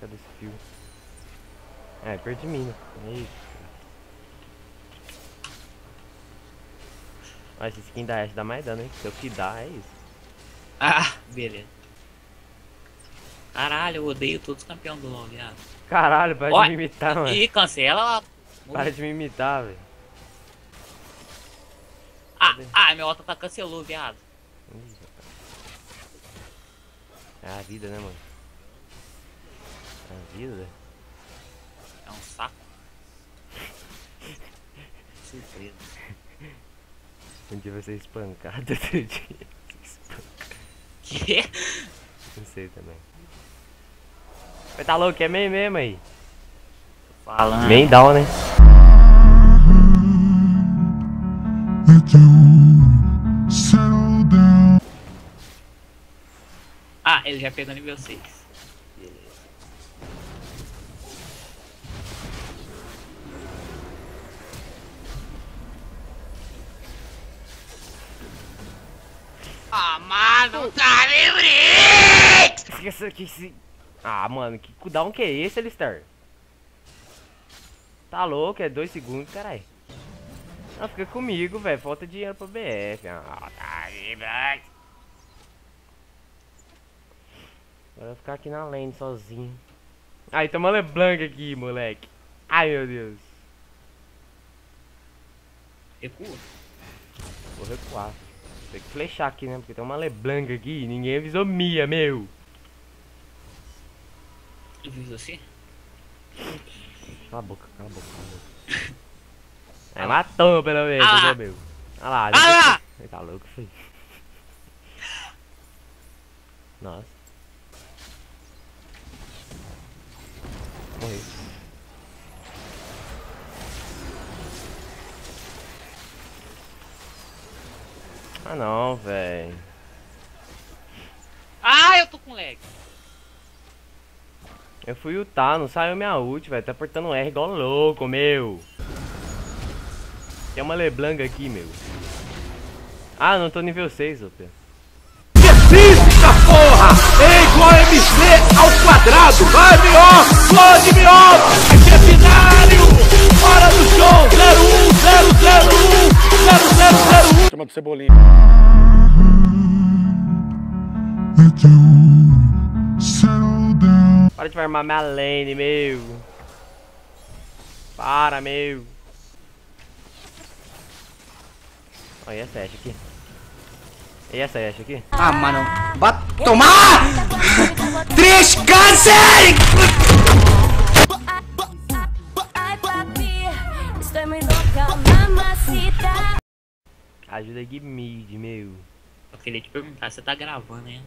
Cadê esse fio? É, perdi mina. Eita. Olha, esse skin da Ashe dá mais dano, hein? Se eu que dá, é isso. Ah, beleza. Caralho, eu odeio todos os campeões do LoL, viado. Caralho, para de me imitar, mano. Ih, cancela. Para de me imitar, velho. Meu auto tá cancelou, viado. É a vida, né, mano? É a vida. É um saco. Surpresa. Um dia vai ser espancado, outro dia. Que? Não sei também. Mas tá louco, é meio mesmo aí. Falando. Main down, né? Ah, ele já pegou nível 6. Beleza. Ah, mano, tá livre! Esqueça que se... Ah, mano, que cooldown que é esse, Alistar? Tá louco, é 2 segundos, caralho. Não, fica comigo, velho. Falta dinheiro pro BF. Ah, tá livre. Agora eu vou ficar aqui na lane sozinho. Ai, tem uma LeBlanc aqui, moleque. Ai, meu Deus. Recua. Vou recuar. Tem que flechar aqui, né? Porque tem uma LeBlanc aqui. Ninguém avisou Mia, meu. Eu fiz assim? Cala a boca, cala a boca, cala a boca. É, matou pelo menos, meu. Olha lá, ele tá louco, filho. Nossa. Morreu. Ah não, velho. Ah, eu tô com lag. Eu fui ultar, não saiu minha ult, velho. Tá apertando R igual louco, meu. Tem uma LeBlanc aqui, meu. Ah, não tô nível 6, ô Pê. Física, porra! É igual a MC ao quadrado! Vai, Mió! Explode, Mió! Aqui é binário! Hora do show! 01001 0001. Chama do Cebolinha. Para de farmar minha lane, meu. Para, meu. Olha essa Ashe aqui. E essa Ashe aqui? Ah, mano. Vai tomar! 3 câncer! Ajuda aqui mid, meu. Eu queria te perguntar, você tá gravando, hein?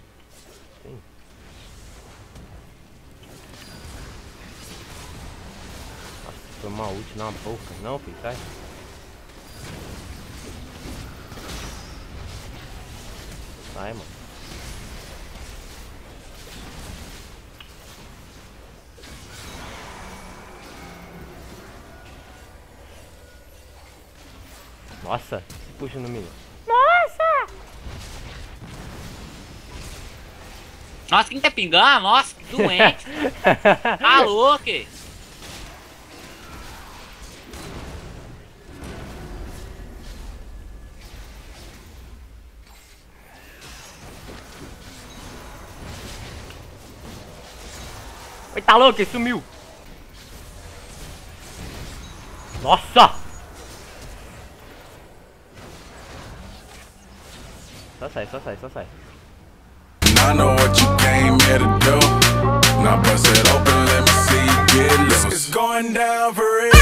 Sim. Nossa, foi uma ult na boca. Não, filho, sai. Sai, mano. Nossa, se puxa no meio. Nossa! Nossa, quem quer pingar? Nossa, que doente. Tá louco? Oi, tá louco, ele sumiu. Nossa! Só sai, só sai, só sai. I know what you came here to do. Now bust it open, let me see you get loose. It's going down for real.